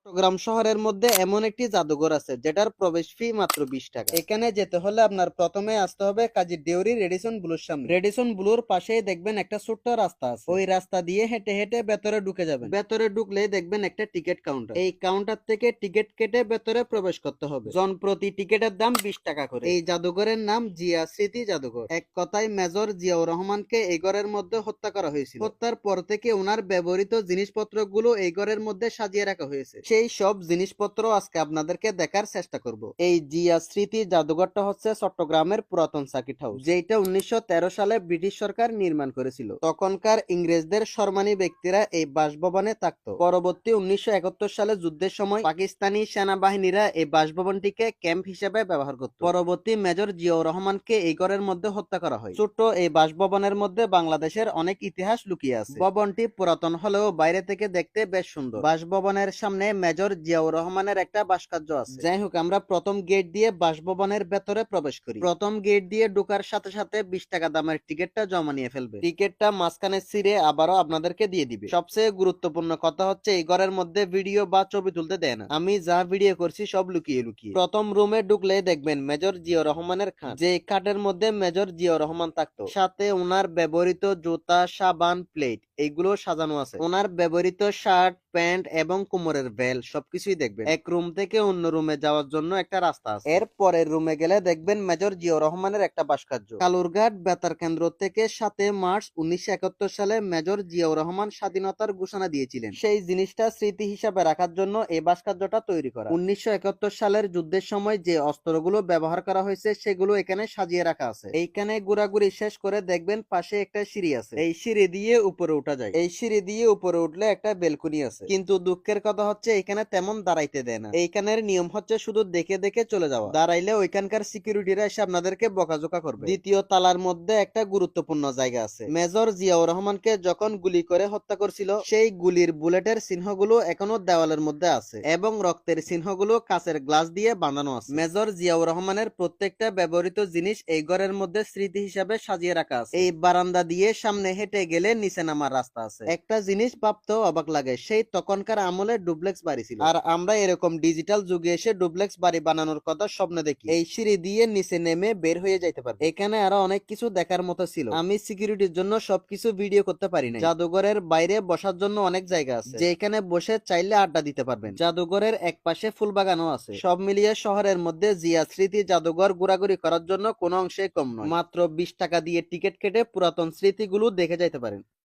চট্টগ্রাম শহরের মধ্যে এমন একটি জাদুঘর আছে যেটার প্রবেশ ফি মাত্র 20 টাকা। এখানে যেতে হলে আপনার প্রথমে আসতে হবে কাজী দেউরি রেডিসন ব্লুর সামনে। রেডিসন ব্লুর পাশেই দেখবেন একটা ছোট্ট রাস্তা আছে, ওই রাস্তা দিয়ে হেঁটে হেঁটে ভেতরে ঢুকে যাবেন। ভেতরে ঢুকলেই দেখবেন একটা টিকিট কাউন্টার, এই কাউন্টার থেকে টিকিট কেটে ভেতরে প্রবেশ করতে হবে। জন প্রতি টিকিটের দাম 20 টাকা করে। এই জাদুঘরের নাম জিয়া স্মৃতি জাদুঘর। এক কথায় মেজর জিয়াউর রহমানকে এই ঘরের মধ্যে হত্যা করা হয়েছিল। হত্যার পর থেকে ওনার ব্যবহৃত জিনিসপত্রগুলো এই ঘরের মধ্যে সাজিয়ে রাখা হয়েছে। সেই সব জিনিসপত্র আজকে আপনাদেরকে দেখার চেষ্টা করব। এই জিয়া স্মৃতি জাদুঘরটা হচ্ছে চট্টগ্রামের পুরাতন সার্কিট হাউস, যেটা 1913 সালে ব্রিটিশ সরকার নির্মাণ করেছিল। তখনকার ইংরেজদের সম্মানী ব্যক্তিরা এই বাসভবনে থাকতো। পরবর্তী 1971 সালে যুদ্ধের সময় পাকিস্তানি সেনাবাহিনীরা এই বাসভবনটিকে ক্যাম্প হিসেবে ব্যবহার করত। পরবর্তী মেজর জিয়াউর রহমানকে এই ঘরের মধ্যে হত্যা করা হয়। ছোট্ট এই বাসভবনের মধ্যে বাংলাদেশের অনেক ইতিহাস লুকিয়ে আছে। ভবনটি পুরাতন হলেও বাইরে থেকে দেখতে বেশ সুন্দর। বাসভবনের সামনে মেজর জিয়াউর রহমানের একটা ভাস্কর্য আছে। যাই হোক, আমরা প্রথম গেট দিয়ে বাসভবনের ভেতরে প্রবেশ করি। প্রথম গেট দিয়ে ঢোকার সাথে সাথে 20 টাকা দামের টিকিটটা জমা নিয়ে ফেলবে। টিকিটটা মাঝখানে ছিঁড়ে আবারও আপনাদেরকে দিয়ে দিবে। সবচেয়ে গুরুত্বপূর্ণ কথা হচ্ছে এই ঘরের মধ্যে ভিডিও বা ছবি তুলতে দেয় না। আমি যা ভিডিও করছি সব লুকিয়ে লুকিয়ে। প্রথম রুমে ঢুকলে দেখবেন মেজর জিয়াউর রহমানের খাট, যে খাটের মধ্যে মেজর জিয়াউর রহমান থাকতো। সাথে ওনার ব্যবহৃত জুতা, সাবান, প্লেট এইগুলো সাজানো আছে। ওনার ব্যবহৃত শার্ট, প্যান্ট এবং কোমরের বেল সবকিছুই দেখবেন। এক রুম থেকে অন্য রুমে যাওয়ার জন্য একটা রাস্তা আছে। এর পরের রুমে গেলে দেখবেন মেজর জিয়াউর রহমানের একটা ভাস্কর্য। কালুরঘাট বেতার কেন্দ্র থেকে 7 মার্চ 1971 সালে মেজর জিয়াউর রহমান স্বাধীনতার ঘোষণা দিয়েছিলেন। সেই জিনিসটা স্মৃতি হিসাবে রাখার জন্য এই ভাস্কর্যটা তৈরি করা। 1971 সালের যুদ্ধের সময় যে অস্ত্রগুলো ব্যবহার করা হয়েছে সেগুলো এখানে সাজিয়ে রাখা আছে। এইখানে ঘোরাঘুরি শেষ করে দেখবেন পাশে একটা সিঁড়ি আছে। এই সিঁড়ি দিয়ে উপরে উঠা যায়। এই সিঁড়ি দিয়ে উপরে উঠলে একটা বেলকনি আছে, কিন্তু দুঃখের কথা হচ্ছে এখানে তেমন দাঁড়াইতে দেয় না। এইখানের নিয়ম হচ্ছে শুধু দেখে দেখে চলে যাওয়া। দাঁড়াইলে ওইখানকার সিকিউরিটিরা এসে আপনাদেরকে বকাঝোকা করবে। দ্বিতীয় তালার মধ্যে একটা গুরুত্বপূর্ণ জায়গা আছে। মেজর জিয়াউর রহমানকে যখন গুলি করে হত্যা করছিল সেই গুলির বুলেটের চিহ্নগুলো এখনো দেওয়ালের মধ্যে আছে এবং রক্তের চিহ্নগুলো কাঁচের গ্লাস দিয়ে বাঁধানো আছে। মেজর জিয়াউর রহমানের প্রত্যেকটা ব্যবহৃত জিনিস এই ঘরের মধ্যে স্মৃতি হিসাবে সাজিয়ে রাখা আছে। এই বারান্দা দিয়ে সামনে হেঁটে গেলে নিচে নামার রাস্তা আছে। একটা জিনিস ভাবতেও অবাক লাগে, সেই তখনকার আমলে ডুপ্লেক্স বাড়ি ছিল, আর আমরা এরকম ডিজিটাল যুগে এসে ডুপ্লেক্স বাড়ি বানানোর কথা স্বপ্নে দেখি। এই সিঁড়ি দিয়ে নিচে নেমে বের হয়ে যাইতে পারবে। এখানে আরো অনেক কিছু দেখার মতো ছিল। আমি সিকিউরিটির জন্য সবকিছু ভিডিও করতে পারি না। জাদুঘরের বাইরে বসার জন্য অনেক জায়গা আছে, যেখানে বসে চাইলে আড্ডা দিতে পারবেন। জাদুঘরের এক পাশে ফুল বাগানও আছে। সব মিলিয়ে শহরের মধ্যে জিয়া স্মৃতি জাদুঘর ঘোরাঘুরি করার জন্য কোনো অংশে কম নয়। মাত্র 20 টাকা দিয়ে টিকিট কেটে পুরাতন স্মৃতিগুলো দেখে যাইতে পারেন।